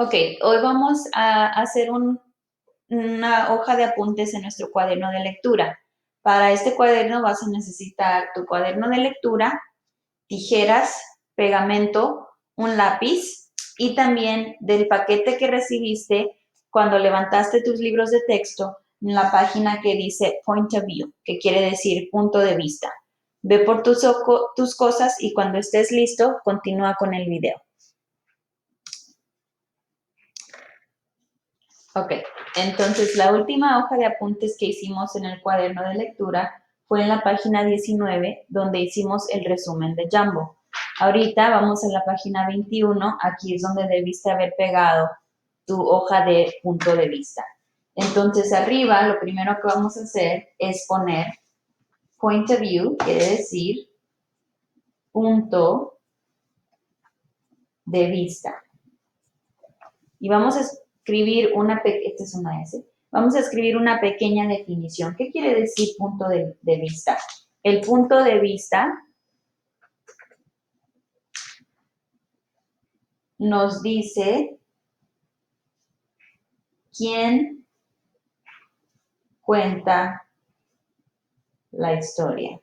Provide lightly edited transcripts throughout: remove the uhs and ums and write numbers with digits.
Ok, hoy vamos a hacer una hoja de apuntes en nuestro cuaderno de lectura. Para este cuaderno vas a necesitar tu cuaderno de lectura, tijeras, pegamento, un lápiz y también del paquete que recibiste cuando levantaste tus libros de texto en la página que dice Point of View, que quiere decir punto de vista. Ve por tus cosas y cuando estés listo, continúa con el video. Ok, entonces la última hoja de apuntes que hicimos en el cuaderno de lectura fue en la página 19, donde hicimos el resumen de Jumbo. Ahorita vamos a la página 21, aquí es donde debiste haber pegado tu hoja de punto de vista. Entonces arriba lo primero que vamos a hacer es poner point of view, quiere decir punto de vista. Y vamos a escribir esta es una S, vamos a escribir una pequeña definición. ¿Qué quiere decir punto de vista? El punto de vista nos dice quién cuenta la historia.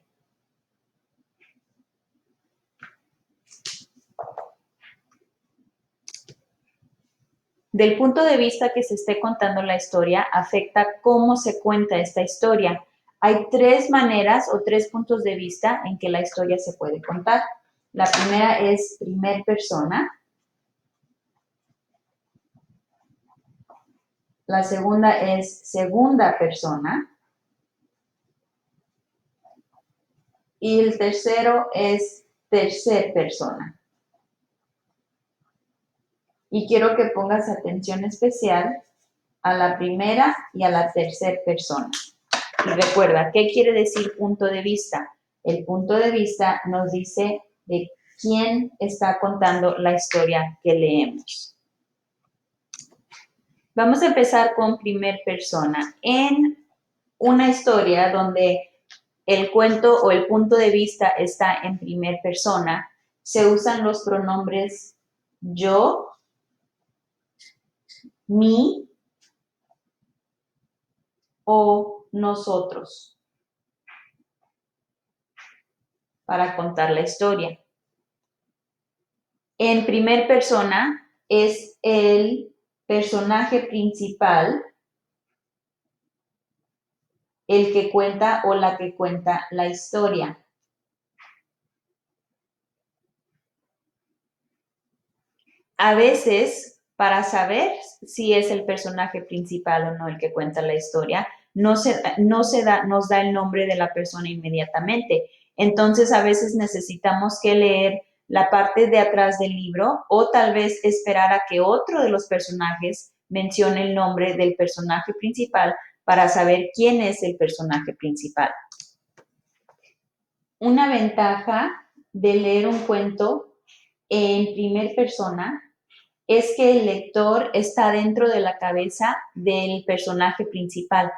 Del punto de vista que se esté contando la historia, afecta cómo se cuenta esta historia. Hay tres maneras o tres puntos de vista en que la historia se puede contar. La primera es primer persona. La segunda es segunda persona. Y el tercero es tercer persona. Y quiero que pongas atención especial a la primera y a la tercera persona. Y recuerda, ¿qué quiere decir punto de vista? El punto de vista nos dice de quién está contando la historia que leemos. Vamos a empezar con primer persona. En una historia donde el cuento o el punto de vista está en primer persona, se usan los pronombres yo, mi o nosotros para contar la historia. En primer persona es el personaje principal el que cuenta o la que cuenta la historia. A veces, para saber si es el personaje principal o no el que cuenta la historia, nos da el nombre de la persona inmediatamente. Entonces, a veces necesitamos que leer la parte de atrás del libro o tal vez esperar a que otro de los personajes mencione el nombre del personaje principal para saber quién es el personaje principal. Una ventaja de leer un cuento en primera persona es que el lector está dentro de la cabeza del personaje principal.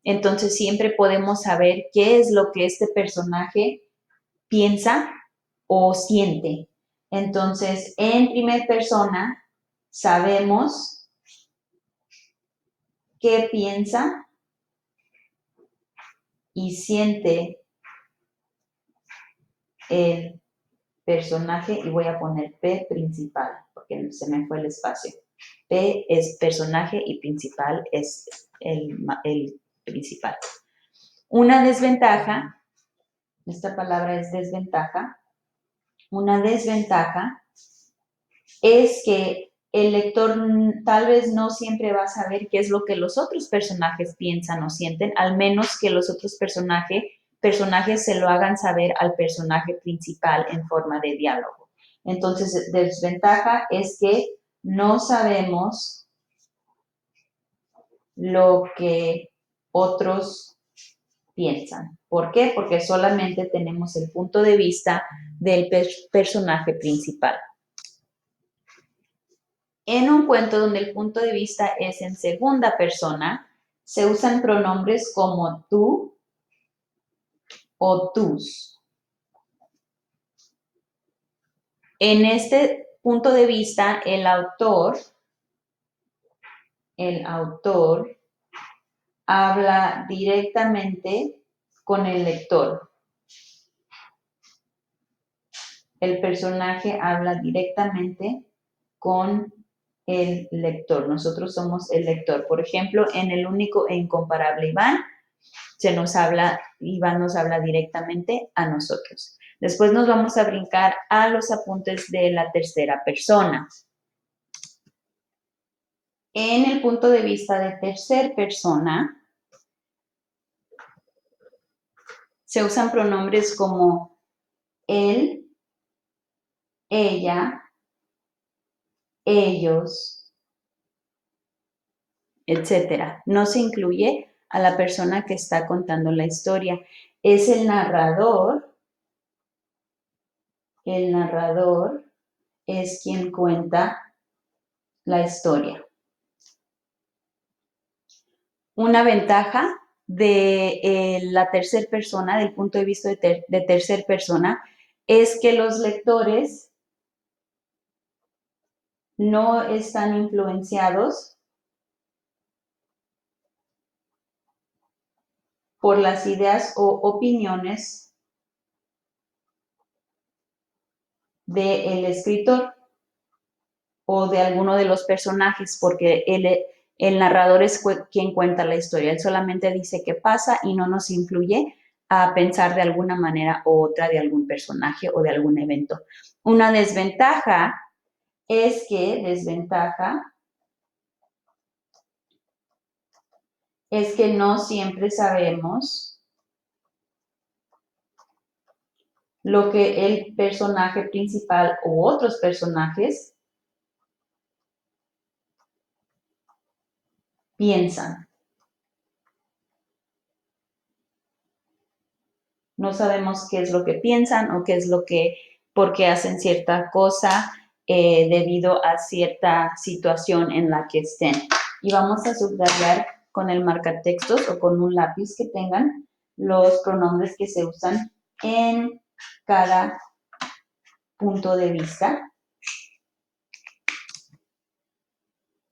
Entonces siempre podemos saber qué es lo que este personaje piensa o siente. Entonces, en primera persona sabemos qué piensa y siente el personaje y voy a poner P principal porque se me fue el espacio. P es personaje y principal es el principal. Una desventaja, esta palabra es desventaja, una desventaja es que el lector tal vez no siempre va a saber qué es lo que los otros personajes piensan o sienten, al menos que los otros personajes se lo hagan saber al personaje principal en forma de diálogo. Entonces, desventaja es que no sabemos lo que otros piensan. ¿Por qué? Porque solamente tenemos el punto de vista del personaje principal. En un cuento donde el punto de vista es en segunda persona, se usan pronombres como tú o tus. En este punto de vista, el autor el autor habla directamente con el lector. El personaje habla directamente con el lector. Nosotros somos el lector. Por ejemplo, en El único e incomparable Iván, Iván nos habla directamente a nosotros. Después nos vamos a brincar a los apuntes de la tercera persona. En el punto de vista de tercera persona, se usan pronombres como él, ella, ellos, etc. No se incluye a la persona que está contando la historia. Es el narrador. El narrador es quien cuenta la historia. Una ventaja de la tercera persona, del punto de vista de tercera persona, es que los lectores no están influenciados por las ideas o opiniones del escritor o de alguno de los personajes, porque el narrador es quien cuenta la historia. Él solamente dice qué pasa y no nos influye a pensar de alguna manera u otra de algún personaje o de algún evento. Una desventaja es que no siempre sabemos lo que el personaje principal u otros personajes piensan. No sabemos qué es lo que piensan o por qué hacen cierta cosa debido a cierta situación en la que estén. Y vamos a subrayar con el marcatextos o con un lápiz que tengan los pronombres que se usan en cada punto de vista.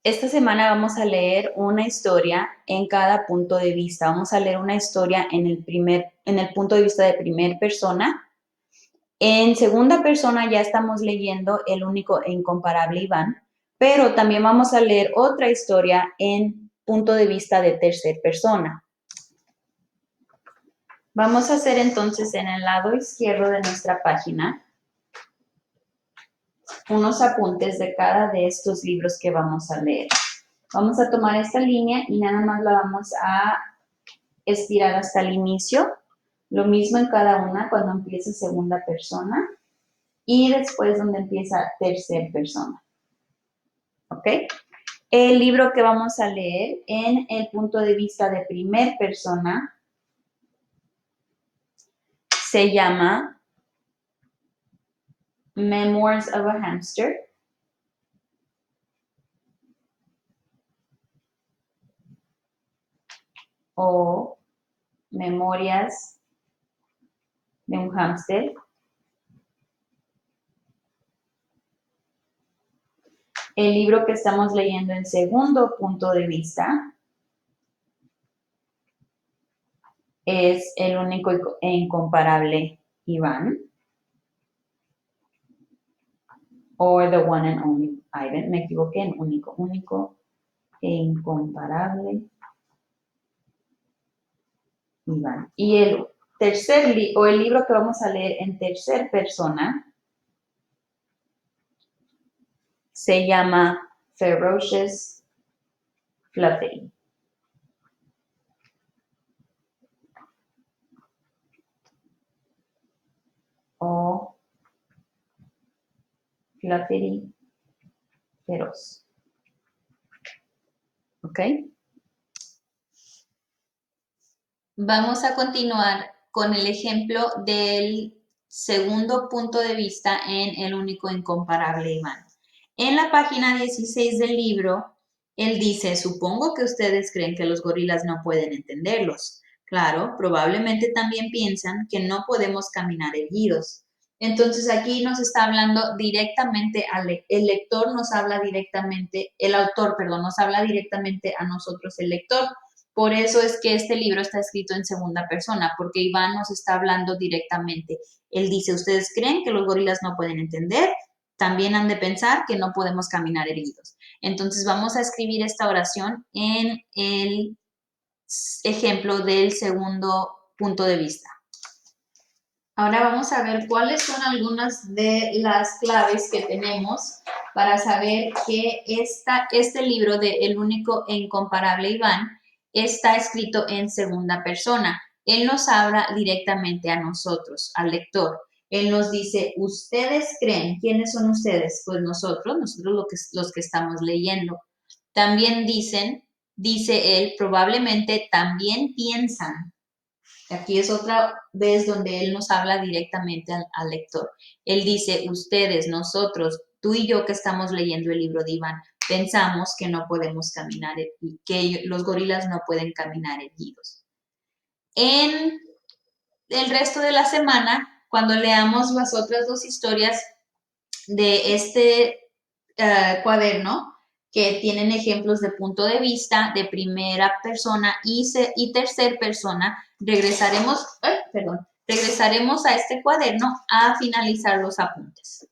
Esta semana vamos a leer una historia en cada punto de vista. Vamos a leer una historia en el punto de vista de primera persona. En segunda persona ya estamos leyendo El único e incomparable Iván, pero también vamos a leer otra historia en punto de vista de tercera persona. Vamos a hacer entonces en el lado izquierdo de nuestra página unos apuntes de cada de estos libros que vamos a leer. Vamos a tomar esta línea y nada más la vamos a estirar hasta el inicio. Lo mismo en cada una cuando empieza segunda persona y después donde empieza tercera persona. ¿Ok? El libro que vamos a leer en el punto de vista de primera persona se llama Memoirs of a Hamster. O Memorias de un hámster. El libro que estamos leyendo en segundo punto de vista es El único e incomparable Iván. O The One and Only Ivan. Me equivoqué en único e incomparable Iván. Y el el libro que vamos a leer en tercera persona se llama Ferocious Fluffy. O Fluffy feroz. ¿Ok? Vamos a continuar con el ejemplo del segundo punto de vista en El único e incomparable Iván. En la página 16 del libro, él dice, supongo que ustedes creen que los gorilas no pueden entenderlos. Claro, probablemente también piensan que no podemos caminar erguidos. Entonces aquí nos está hablando directamente, el lector nos habla directamente, el autor, perdón, nos habla directamente a nosotros, el lector. Por eso es que este libro está escrito en segunda persona, porque Iván nos está hablando directamente. Él dice, ¿ustedes creen que los gorilas no pueden entender? También han de pensar que no podemos caminar erguidos. Entonces vamos a escribir esta oración en el ejemplo del segundo punto de vista. Ahora vamos a ver cuáles son algunas de las claves que tenemos para saber que este libro de El único e incomparable Iván está escrito en segunda persona. Él nos habla directamente a nosotros, al lector. Él nos dice, ¿ustedes creen? ¿Quiénes son ustedes? Pues nosotros los que estamos leyendo. También dice él, probablemente también piensan. Aquí es otra vez donde él nos habla directamente al lector. Él dice, ustedes, nosotros, tú y yo que estamos leyendo el libro de Iván, pensamos que no podemos caminar, que los gorilas no pueden caminar erguidos. En el resto de la semana, cuando leamos las otras dos historias de este cuaderno, que tienen ejemplos de punto de vista, de primera persona y tercer persona, regresaremos a este cuaderno a finalizar los apuntes.